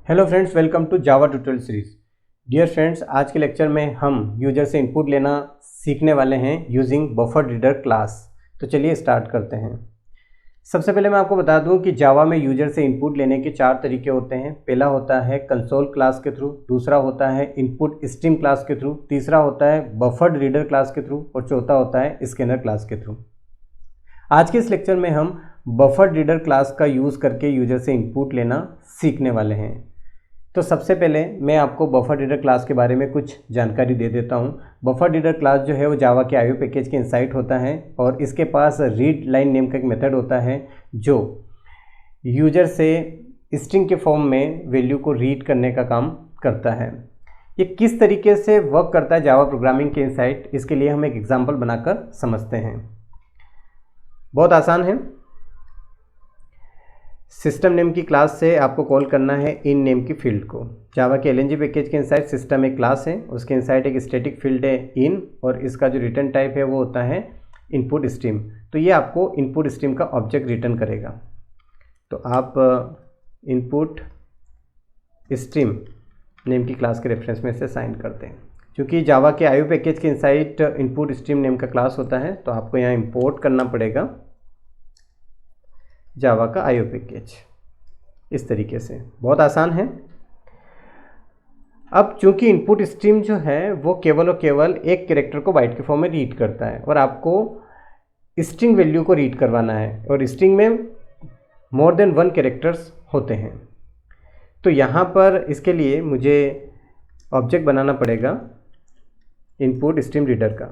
Hello friends, welcome to Java tutorial series. Dear friends, आज के lecture में हम यूजर से इनपुट लेना सीखने वाले हैं यूजिंग बफर रीडर क्लास। तो चलिए स्टार्ट करते हैं। सबसे पहले मैं आपको बता दूं कि जावा में यूजर से इनपुट लेने के 4 तरीके होते हैं। पहला होता है कंसोल क्लास के थ्रू, दूसरा होता है इनपुट स्ट्रीम क्लास के थ्रू, तीसरा होता है बफर रीडर क्लास के थ्रू और चौथा होता है स्कैनर क्लास के थ्रू। आज के इस लेक्चर में हम बफर रीडर क्लास का यूज़ करके यूजर से इनपुट लेना सीखने वाले हैं। तो सबसे पहले मैं आपको बफर रीडर क्लास के बारे में कुछ जानकारी दे देता हूँ। बफर रीडर क्लास जो है वो जावा के आईओ पैकेज के इनसाइट होता है और इसके पास रीड लाइन नेम का एक मेथड होता है जो यूजर से स्ट्रिंग के फॉर्म में वैल्यू को रीड करने का काम करता है। ये किस तरीके से वर्क करता है जावा प्रोग्रामिंग के इनसाइट, इसके लिए हम एक एग्जाम्पल बनाकर समझते हैं। बहुत आसान है। सिस्टम नेम की क्लास से आपको कॉल करना है इन नेम की फील्ड को। जावा के एलएनजी पैकेज के इनसाइड सिस्टम एक क्लास है, उसके इनसाइड एक स्टैटिक फील्ड है इन, और इसका जो रिटर्न टाइप है वो होता है इनपुट स्ट्रीम। तो ये आपको इनपुट स्ट्रीम का ऑब्जेक्ट रिटर्न करेगा। तो आप इनपुट स्ट्रीम नेम की क्लास के रेफरेंस में से साइन करते हैं। क्योंकि जावा के आईओ पैकेज के इनसाइड इनपुट स्ट्रीम नेम का क्लास होता है तो आपको यहाँ इंपोर्ट करना पड़ेगा जावा का आईओ पैकेज। इस तरीके से बहुत आसान है। अब चूंकि इनपुट स्ट्रीम जो है वो केवल और केवल एक कैरेक्टर को बाइट के फॉर्म में रीड करता है और आपको स्ट्रिंग वैल्यू को रीड करवाना है, और स्ट्रिंग में मोर देन 1 कैरेक्टर्स होते हैं। तो यहाँ पर इसके लिए मुझे ऑब्जेक्ट बनाना पड़ेगा इनपुट स्ट्रीम रीडर का,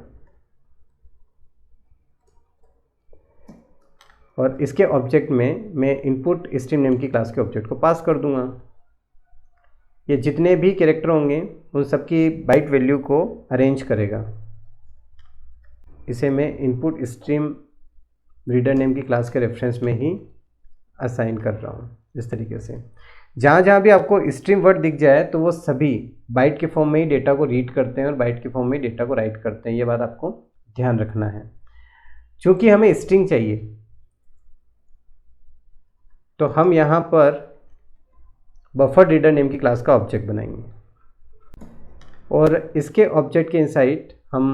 और इसके ऑब्जेक्ट में मैं इनपुट स्ट्रीम नेम की क्लास के ऑब्जेक्ट को पास कर दूंगा। ये जितने भी कैरेक्टर होंगे उन सबकी बाइट वैल्यू को अरेंज करेगा। इसे मैं इनपुट स्ट्रीम रीडर नेम की क्लास के रेफरेंस में ही असाइन कर रहा हूँ। इस तरीके से जहाँ जहाँ भी आपको स्ट्रीम वर्ड दिख जाए तो वो सभी बाइट के फॉर्म में ही डेटा को रीड करते हैं और बाइट के फॉर्म में ही डेटा को राइट करते हैं। ये बात आपको ध्यान रखना है। चूँकि हमें स्ट्रिंग चाहिए तो हम यहाँ पर बफर रीडर नेम की क्लास का ऑब्जेक्ट बनाएंगे और इसके ऑब्जेक्ट के इनसाइड हम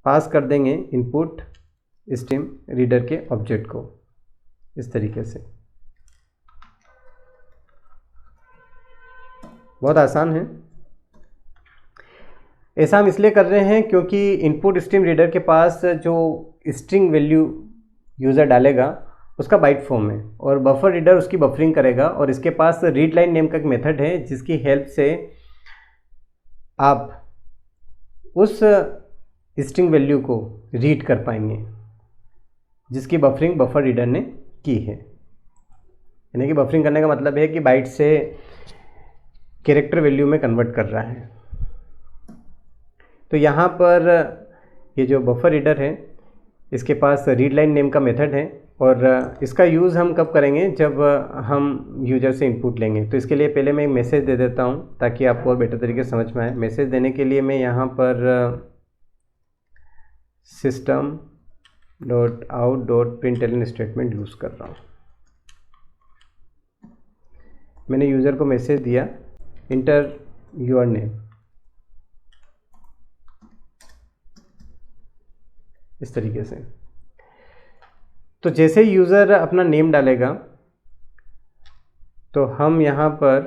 पास कर देंगे इनपुट स्ट्रीम रीडर के ऑब्जेक्ट को। इस तरीके से बहुत आसान है। ऐसा हम इसलिए कर रहे हैं क्योंकि इनपुट स्ट्रीम रीडर के पास जो स्ट्रिंग वैल्यू यूज़र डालेगा उसका बाइट फॉर्म है और बफर रीडर उसकी बफरिंग करेगा, और इसके पास रीड लाइन नेम का एक मेथड है जिसकी हेल्प से आप उस स्ट्रिंग वैल्यू को रीड कर पाएंगे जिसकी बफरिंग बफर रीडर ने की है। यानी कि बफरिंग करने का मतलब है कि बाइट से कैरेक्टर वैल्यू में कन्वर्ट कर रहा है। तो यहाँ पर ये जो बफर रीडर है इसके पास रीड लाइन नेम का मेथड है, और इसका यूज़ हम कब करेंगे, जब हम यूजर से इनपुट लेंगे। तो इसके लिए पहले मैं एक मैसेज दे देता हूँ ताकि आपको और बेटर तरीके से समझ में आए। मैसेज देने के लिए मैं यहाँ पर system.out.println स्टेटमेंट यूज़ कर रहा हूँ। मैंने यूज़र को मैसेज दिया इंटर योर नेम। इस तरीके से तो जैसे यूज़र अपना नेम डालेगा तो हम यहाँ पर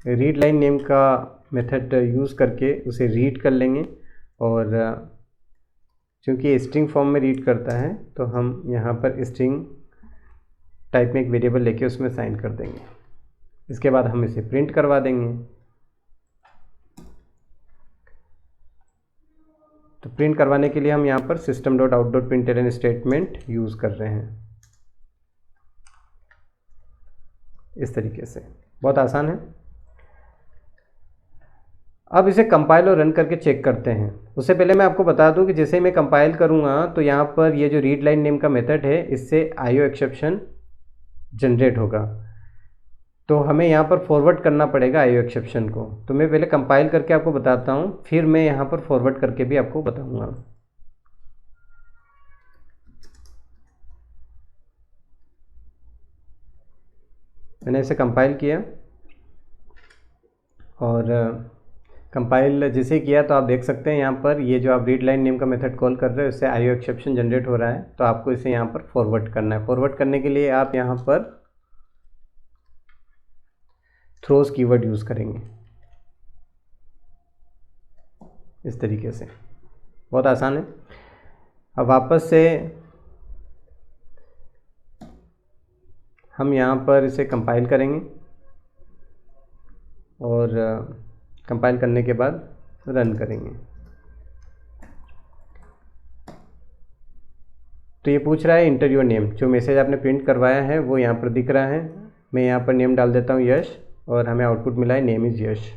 रीड लाइन नेम का मेथड यूज़ करके उसे रीड कर लेंगे, और चूँकि स्ट्रिंग फॉर्म में रीड करता है तो हम यहाँ पर स्ट्रिंग टाइप में एक वेरिएबल लेके उसमें साइन कर देंगे। इसके बाद हम इसे प्रिंट करवा देंगे। तो प्रिंट करवाने के लिए हम यहाँ पर system.out.println स्टेटमेंट यूज़ कर रहे हैं। इस तरीके से बहुत आसान है। अब इसे कंपाइल और रन करके चेक करते हैं। उससे पहले मैं आपको बता दूं कि जैसे ही मैं कंपाइल करूँगा तो यहाँ पर ये जो रीड लाइन नेम का मेथड है इससे आईओ एक्सेप्शन जनरेट होगा। तो हमें यहाँ पर फॉरवर्ड करना पड़ेगा आईओ एक्सेप्शन को। तो मैं पहले कंपाइल करके आपको बताता हूँ, फिर मैं यहाँ पर फॉरवर्ड करके भी आपको बताऊँगा। मैंने इसे कंपाइल किया और कंपाइल जैसे किया तो आप देख सकते हैं यहाँ पर ये जो आप रीड लाइन नेम का मेथड कॉल कर रहे हो इससे आईओ एक्सेप्शन जनरेट हो रहा है। तो आपको इसे यहाँ पर फॉरवर्ड करना है। फॉरवर्ड करने के लिए आप यहाँ पर थ्रोज कीवर्ड यूज़ करेंगे इस तरीके से। बहुत आसान है। अब वापस से हम यहाँ पर इसे कंपाइल करेंगे और कंपाइल करने के बाद रन करेंगे। तो ये पूछ रहा है इंटर योर नेम। जो मैसेज आपने प्रिंट करवाया है वो यहाँ पर दिख रहा है। मैं यहाँ पर नेम डाल देता हूँ यश और हमें आउटपुट मिला है नेम इज़ यश।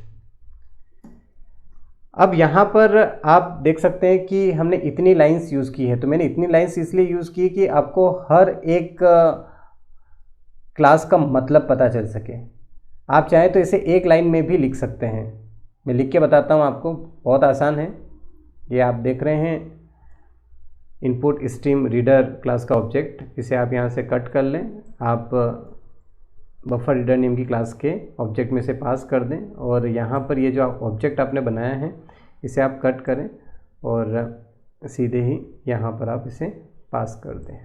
अब यहाँ पर आप देख सकते हैं कि हमने इतनी लाइंस यूज़ की है। तो मैंने इतनी लाइंस इसलिए यूज़ की कि आपको हर एक क्लास का मतलब पता चल सके। आप चाहें तो इसे एक लाइन में भी लिख सकते हैं। मैं लिख के बताता हूँ आपको, बहुत आसान है। ये आप देख रहे हैं इनपुट स्ट्रीम रीडर क्लास का ऑब्जेक्ट। इसे आप यहाँ से कट कर लें। आप बफर रीडर नेम की क्लास के ऑब्जेक्ट में से पास कर दें और यहाँ पर ये जो ऑब्जेक्ट आपने बनाया है इसे आप कट करें और सीधे ही यहाँ पर आप इसे पास कर दें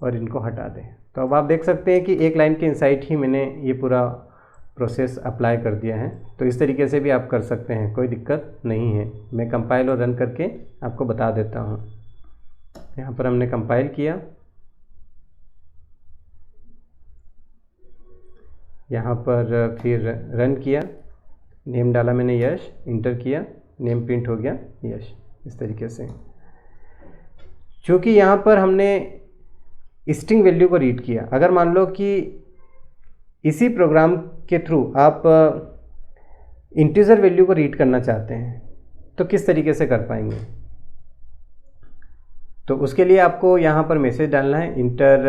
और इनको हटा दें। तो अब आप देख सकते हैं कि एक लाइन के इनसाइड ही मैंने ये पूरा प्रोसेस अप्लाई कर दिया है। तो इस तरीके से भी आप कर सकते हैं, कोई दिक्कत नहीं है। मैं कंपाइल और रन करके आपको बता देता हूँ। यहाँ पर हमने कंपाइल किया, यहाँ पर फिर रन किया, नेम डाला मैंने यश, इंटर किया, नेम प्रिंट हो गया यश। इस तरीके से क्योंकि यहाँ पर हमने स्ट्रिंग वैल्यू को रीड किया। अगर मान लो कि इसी प्रोग्राम के थ्रू आप इंटीजर वैल्यू को रीड करना चाहते हैं तो किस तरीके से कर पाएंगे? तो उसके लिए आपको यहाँ पर मैसेज डालना है इंटर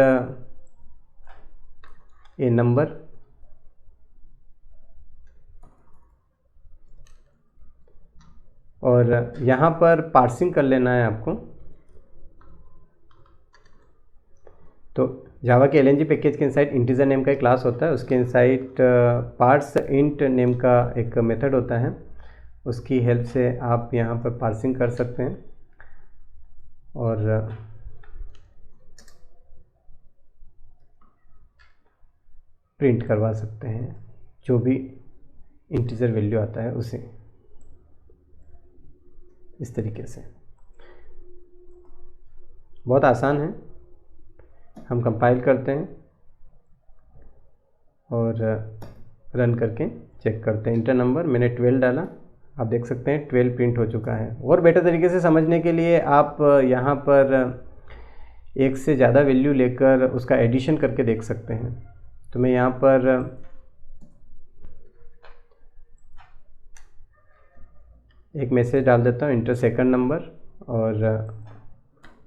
ए नंबर और यहाँ पर पार्सिंग कर लेना है आपको। तो जावा के LNG पैकेज के इनसाइड इंटीजर नेम का एक क्लास होता है, उसके इनसाइड पार्स इंट नेम का एक मेथड होता है। उसकी हेल्प से आप यहाँ पर पार्सिंग कर सकते हैं और प्रिंट करवा सकते हैं जो भी इंटीजर वैल्यू आता है उसे। इस तरीके से बहुत आसान है। हम कंपाइल करते हैं और रन करके चेक करते हैं। इंटर नंबर मैंने 12 डाला, आप देख सकते हैं 12 प्रिंट हो चुका है। और बेटर तरीके से समझने के लिए आप यहाँ पर एक से ज़्यादा वैल्यू लेकर उसका एडिशन करके देख सकते हैं। तो मैं यहाँ पर एक मैसेज डाल देता हूँ इंटर सेकंड नंबर और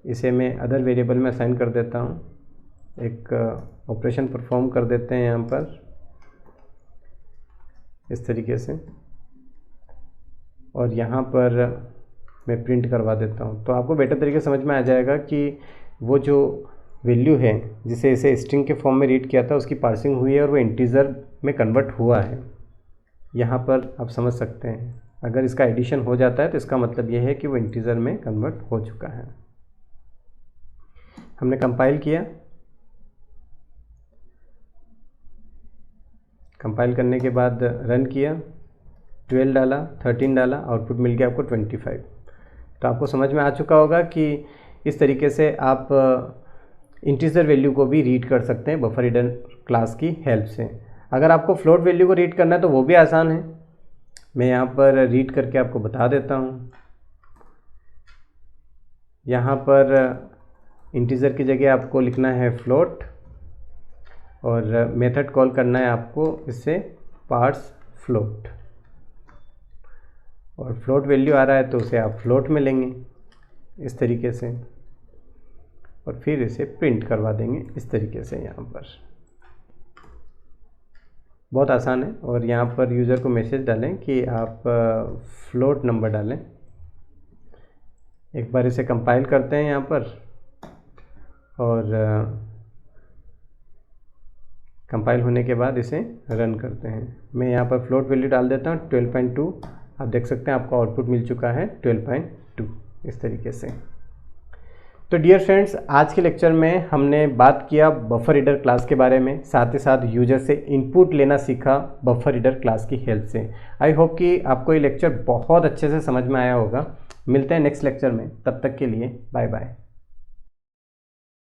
इसे मैं अदर वेरिएबल में असाइन कर देता हूँ। एक ऑपरेशन परफॉर्म कर देते हैं यहाँ पर इस तरीके से और यहाँ पर मैं प्रिंट करवा देता हूँ। तो आपको बेटर तरीके से समझ में आ जाएगा कि वो जो वैल्यू है जिसे इसे स्ट्रिंग के फॉर्म में रीड किया था उसकी पार्सिंग हुई है और वो इंटीजर में कन्वर्ट हुआ है। यहाँ पर आप समझ सकते हैं अगर इसका एडिशन हो जाता है तो इसका मतलब ये है कि वो इंटीजर में कन्वर्ट हो चुका है। हमने कंपाइल किया, कंपाइल करने के बाद रन किया, 12 डाला, 13 डाला, आउटपुट मिल गया आपको 25। तो आपको समझ में आ चुका होगा कि इस तरीके से आप इंटीजर वैल्यू को भी रीड कर सकते हैं बफर रीडर क्लास की हेल्प से। अगर आपको फ्लोट वैल्यू को रीड करना है तो वो भी आसान है। मैं यहाँ पर रीड करके आपको बता देता हूँ। यहाँ पर इंटीजर की जगह आपको लिखना है फ्लोट और मेथड कॉल करना है आपको इससे पार्स फ्लोट और फ्लोट वैल्यू आ रहा है तो उसे आप फ्लोट में लेंगे इस तरीके से और फिर इसे प्रिंट करवा देंगे इस तरीके से। यहाँ पर बहुत आसान है। और यहाँ पर यूज़र को मैसेज डालें कि आप फ्लोट नंबर डालें। एक बार इसे कंपाइल करते हैं यहाँ पर और कंपाइल होने के बाद इसे रन करते हैं। मैं यहाँ पर फ्लोट वैल्यू डाल देता हूँ 12.2। आप देख सकते हैं आपको आउटपुट मिल चुका है 12.2 इस तरीके से। तो डियर फ्रेंड्स, आज के लेक्चर में हमने बात किया बफर रीडर क्लास के बारे में, साथ ही साथ यूजर से इनपुट लेना सीखा बफर रीडर क्लास की हेल्प से। आई होप कि आपको ये लेक्चर बहुत अच्छे से समझ में आया होगा। मिलते हैं नेक्स्ट लेक्चर में, तब तक के लिए बाय बाय।